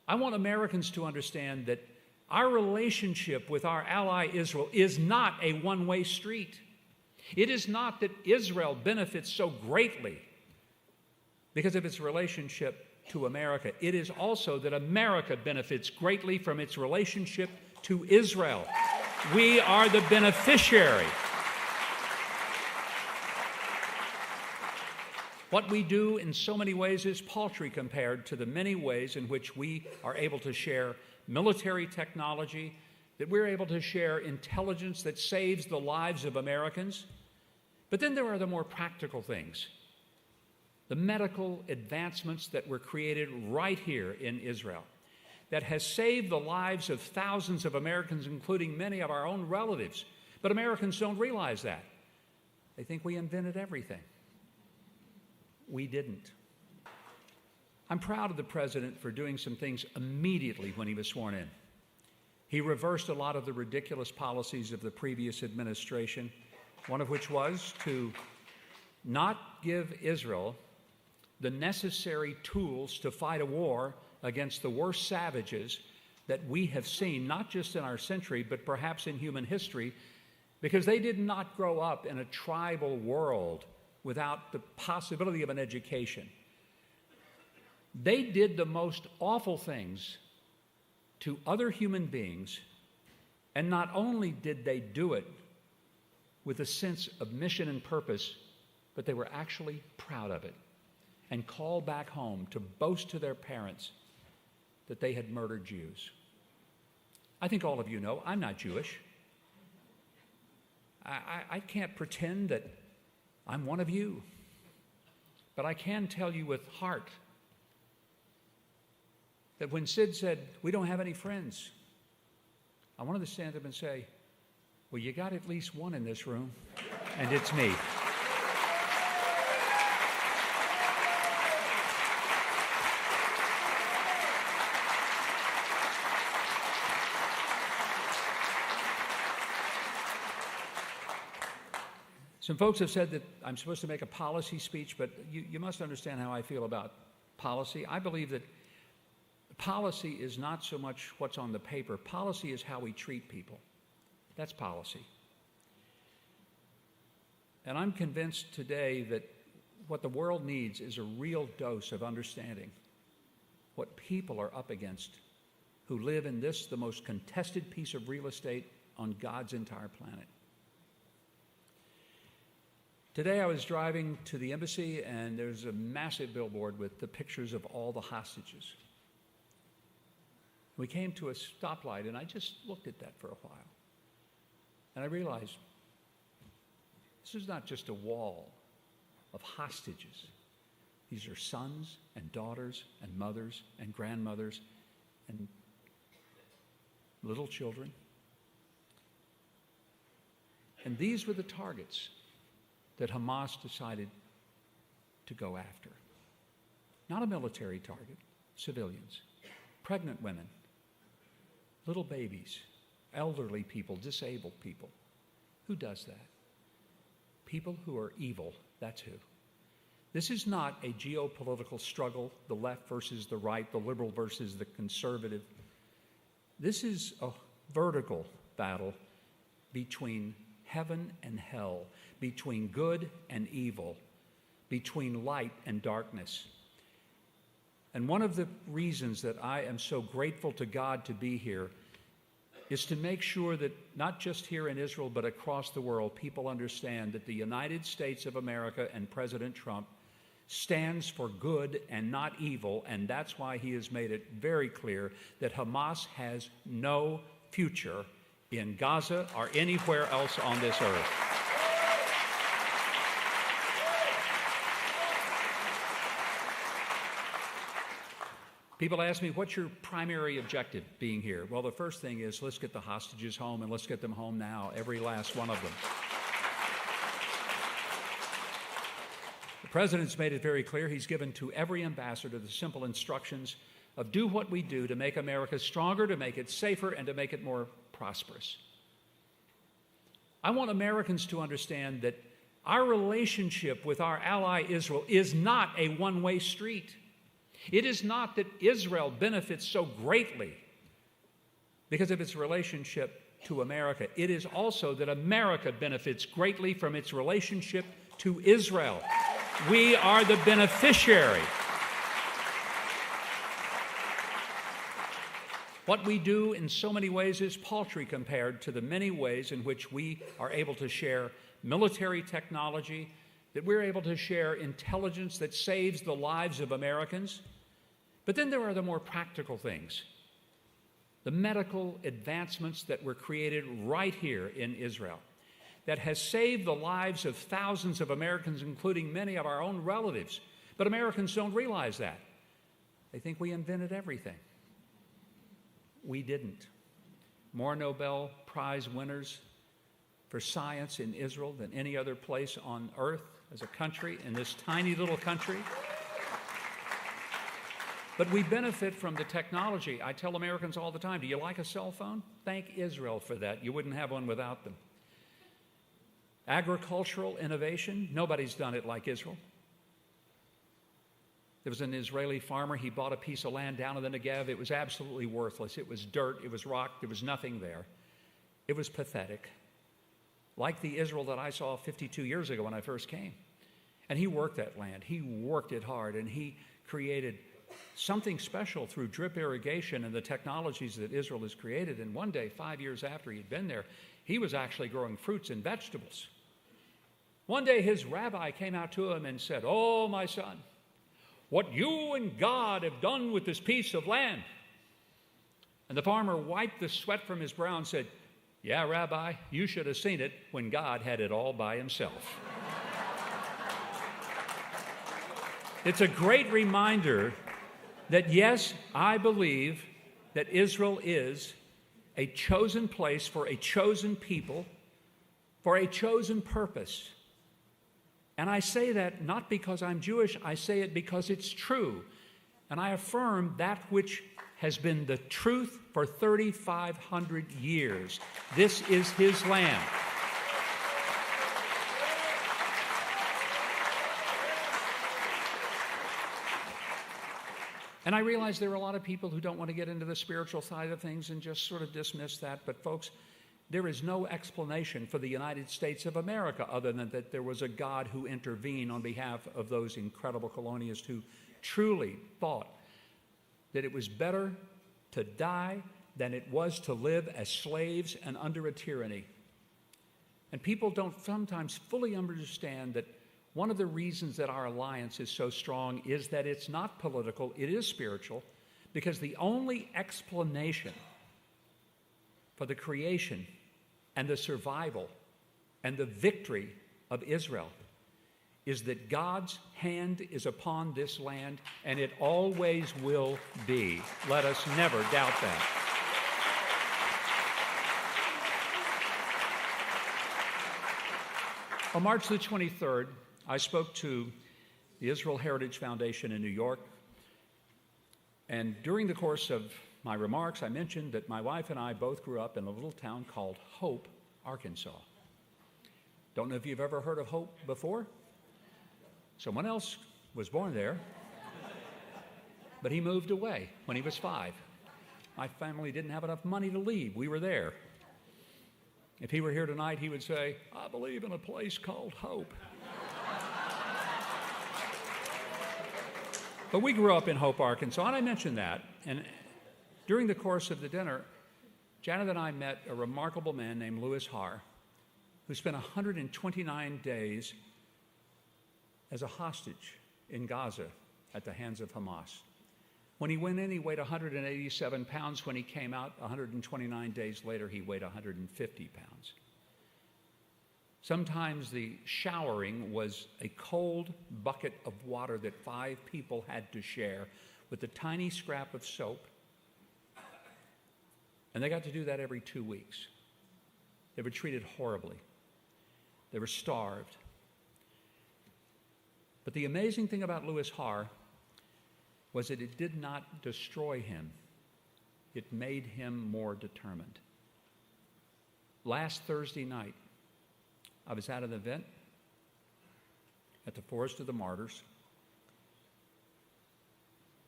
I want Americans to understand that our relationship with our ally Israel is not a one-way street. It is not that Israel benefits so greatly because of its relationship to America. It is also that America benefits greatly from its relationship to Israel. We are the beneficiary. What we do in so many ways is paltry compared to the many ways in which we are able to share military technology, that we're able to share intelligence that saves the lives of Americans. But then there are the more practical things, the medical advancements that were created right here in Israel that has saved the lives of thousands of Americans, including many of our own relatives. But Americans don't realize that. They think we invented everything. We didn't. I'm proud of the president for doing some things immediately when he was sworn in. He reversed a lot of the ridiculous policies of the previous administration, one of which was to not give Israel the necessary tools to fight a war against the worst savages that we have seen, not just in our century, but perhaps in human history, because they did not grow up in a tribal world without the possibility of an education. They did the most awful things to other human beings, and not only did they do it with a sense of mission and purpose, but they were actually proud of it and called back home to boast to their parents that they had murdered Jews. I think all of you know I'm not Jewish. I can't pretend that I'm one of you, but I can tell you with heart that when Sid said, "We don't have any friends," I wanted to stand up and say, "Well, you got at least one in this room, and it's me." Some folks have said that I'm supposed to make a policy speech, but you must understand how I feel about policy. I believe that policy is not so much what's on the paper. Policy is how we treat people. That's policy. And I'm convinced today that what the world needs is a real dose of understanding what people are up against who live in this, the most contested piece of real estate on God's entire planet. Today I was driving to the embassy, and there's a massive billboard with the pictures of all the hostages. We came to a stoplight, and I just looked at that for a while. And I realized this is not just a wall of hostages. These are sons and daughters and mothers and grandmothers and little children. And these were the targets that Hamas decided to go after. Not a military target, civilians, pregnant women, little babies, elderly people, disabled people. Who does that? People who are evil, that's who. This is not a geopolitical struggle, the left versus the right, the liberal versus the conservative. This is a vertical battle between heaven and hell, between good and evil, between light and darkness. And one of the reasons that I am so grateful to God to be here is to make sure that not just here in Israel, but across the world, people understand that the United States of America and President Trump stands for good and not evil, and that's why he has made it very clear that Hamas has no future in Gaza or anywhere else on this earth. People ask me, what's your primary objective being here? Well, the first thing is, let's get the hostages home, and let's get them home now, every last one of them. The president's made it very clear. He's given to every ambassador the simple instructions of do what we do to make America stronger, to make it safer, and to make it more prosperous. I want Americans to understand that our relationship with our ally Israel is not a one-way street. It is not that Israel benefits so greatly because of its relationship to America. It is also that America benefits greatly from its relationship to Israel. We are the beneficiary. What we do in so many ways is paltry compared to the many ways in which we are able to share military technology, that we're able to share intelligence that saves the lives of Americans. But then there are the more practical things, the medical advancements that were created right here in Israel that has saved the lives of thousands of Americans, including many of our own relatives. But Americans don't realize that. They think we invented everything. We didn't. More Nobel Prize winners for science in Israel than any other place on earth as a country, in this tiny little country. But we benefit from the technology. I tell Americans all the time, do you like a cell phone? Thank Israel for that. You wouldn't have one without them. Agricultural innovation, nobody's done it like Israel. There was an Israeli farmer, he bought a piece of land down in the Negev. It was absolutely worthless. It was dirt, it was rock, there was nothing there. It was pathetic. Like the Israel that I saw 52 years ago when I first came. And he worked that land. He worked it hard, and he created something special through drip irrigation and the technologies that Israel has created. And one day, 5 years after he'd been there, he was actually growing fruits and vegetables. One day his rabbi came out to him and said, "Oh, my son, what you and God have done with this piece of land." And the farmer wiped the sweat from his brow and said, "Yeah, Rabbi, you should have seen it when God had it all by himself." It's a great reminder that, yes, I believe that Israel is a chosen place for a chosen people, for a chosen purpose. And I say that not because I'm Jewish, I say it because it's true. And I affirm that which has been the truth for 3,500 years. This is his land. And I realize there are a lot of people who don't want to get into the spiritual side of things and just sort of dismiss that. But folks, there is no explanation for the United States of America other than that there was a God who intervened on behalf of those incredible colonialists who truly thought that it was better to die than it was to live as slaves and under a tyranny. And people don't sometimes fully understand that one of the reasons that our alliance is so strong is that it's not political, it is spiritual, because the only explanation for the creation and the survival and the victory of Israel is that God's hand is upon this land, and it always will be. Let us never doubt that. On March the 23rd, I spoke to the Israel Heritage Foundation in New York, and during the course of my remarks, I mentioned that my wife and I both grew up in a little town called Hope, Arkansas. Don't know if you've ever heard of Hope before. Someone else was born there, but he moved away when he was 5. My family didn't have enough money to leave. We were there. If he were here tonight, he would say, "I believe in a place called Hope." But we grew up in Hope, Arkansas, and I mentioned that. And during the course of the dinner, Janet and I met a remarkable man named Louis Har, who spent 129 days as a hostage in Gaza at the hands of Hamas. When he went in, he weighed 187 pounds. When he came out, 129 days later, he weighed 150 pounds. Sometimes the showering was a cold bucket of water that 5 people had to share with a tiny scrap of soap. And they got to do that every 2 weeks. They were treated horribly. They were starved. But the amazing thing about Louis Har was that it did not destroy him. It made him more determined. Last Thursday night, I was at an event at the Forest of the Martyrs.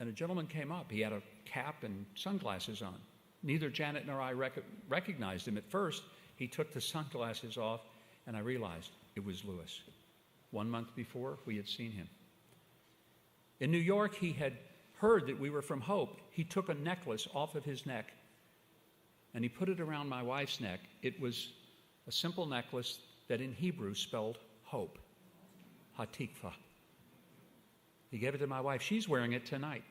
and a gentleman came up. He had a cap and sunglasses on. Neither Janet nor I recognized him at first. He took the sunglasses off, and I realized it was Louis. 1 month before, we had seen him. In New York, he had heard that we were from Hope. He took a necklace off of his neck, and he put it around my wife's neck. It was a simple necklace that in Hebrew spelled hope, Hatikva. He gave it to my wife. She's wearing it tonight,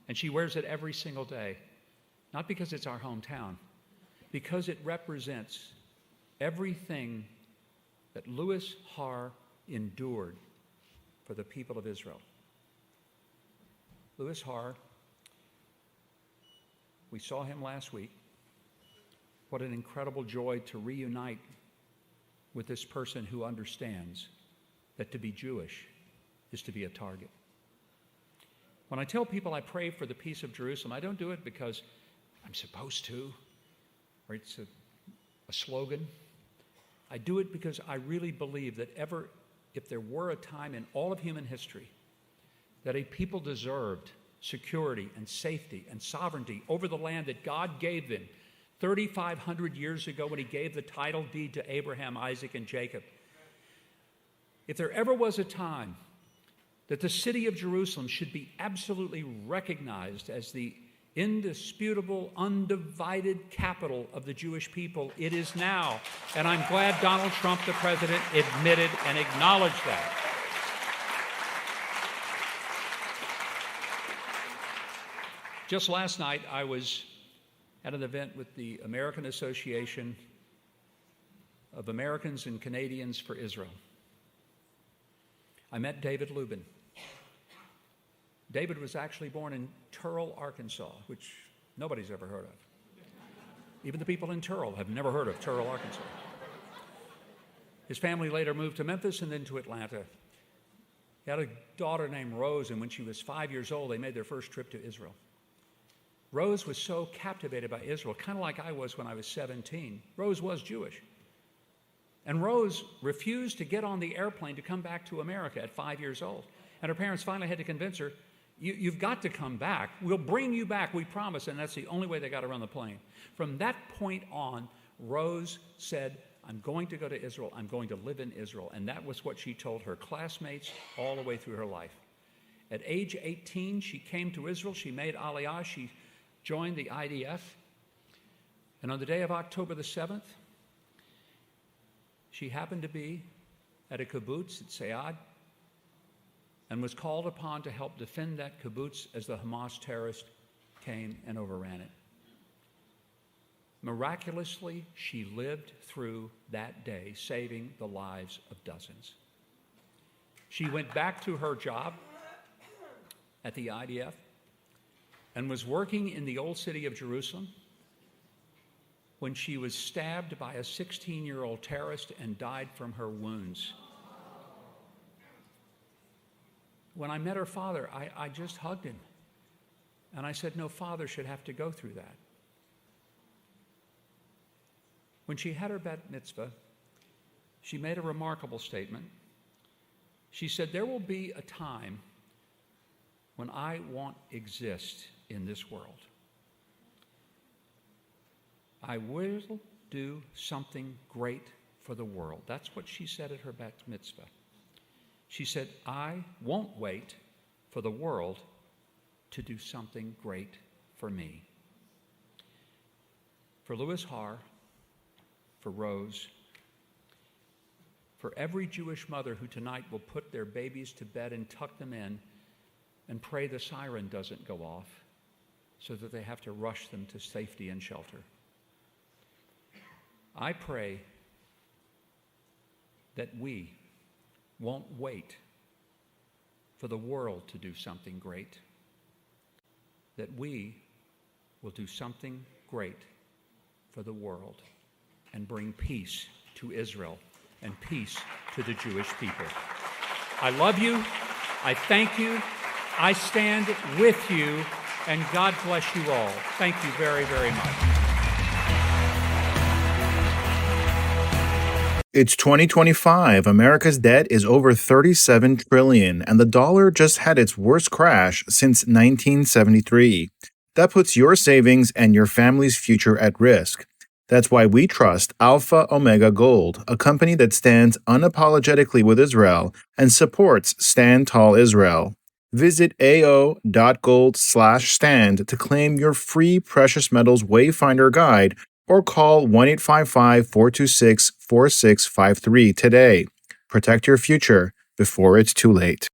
and she wears it every single day, not because it's our hometown, because it represents everything that Louis Har endured for the people of Israel. Louis Har, we saw him last week. What an incredible joy to reunite with this person who understands that to be Jewish is to be a target. When I tell people I pray for the peace of Jerusalem, I don't do it because I'm supposed to, or it's a slogan. I do it because I really believe that if there were a time in all of human history that a people deserved security and safety and sovereignty over the land that God gave them 3,500 years ago when he gave the title deed to Abraham, Isaac, and Jacob. If there ever was a time that the city of Jerusalem should be absolutely recognized as the indisputable, undivided capital of the Jewish people, it is now. And I'm glad Donald Trump, the president, admitted and acknowledged that. Just last night, I was at an event with the American Association of Americans and Canadians for Israel. I met David Lubin. David was actually born in Turl, Arkansas, which nobody's ever heard of. Even the people in Turl have never heard of Turl, Arkansas. His family later moved to Memphis and then to Atlanta. He had a daughter named Rose, and when she was 5 years old, they made their first trip to Israel. Rose was so captivated by Israel, kind of like I was when I was 17. Rose was Jewish. And Rose refused to get on the airplane to come back to America at 5 years old. And her parents finally had to convince her, you've got to come back. We'll bring you back, we promise. And that's the only way they got her on the plane. From that point on, Rose said, I'm going to go to Israel. I'm going to live in Israel. And that was what she told her classmates all the way through her life. At age 18, she came to Israel. She made Aliyah. She joined the IDF. And on the day of October the 7th, she happened to be at a kibbutz at Sayad and was called upon to help defend that kibbutz as the Hamas terrorists came and overran it. Miraculously, she lived through that day, saving the lives of dozens. She went back to her job at the IDF and was working in the old city of Jerusalem when she was stabbed by a 16-year-old terrorist and died from her wounds. When I met her father, I just hugged him. And I said, no father should have to go through that. When she had her bat mitzvah, she made a remarkable statement. She said, there will be a time when I won't exist in this world. I will do something great for the world. That's what she said at her bat mitzvah. She said, I won't wait for the world to do something great for me. For Louis Har, for Rose, for every Jewish mother who tonight will put their babies to bed and tuck them in and pray the siren doesn't go off so that they have to rush them to safety and shelter. I pray that we won't wait for the world to do something great, that we will do something great for the world and bring peace to Israel and peace to the Jewish people. I love you. I thank you. I stand with you, and God bless you all. Thank you very, very much. It's 2025. America's debt is over 37 trillion, and the dollar just had its worst crash since 1973. That puts your savings and your family's future at risk. That's why we trust Alpha Omega Gold, a company that stands unapologetically with Israel and supports Stand Tall Israel. Visit ao.gold/stand to claim your free precious metals wayfinder guide or call 1-855-426-4653 today. Protect your future before it's too late.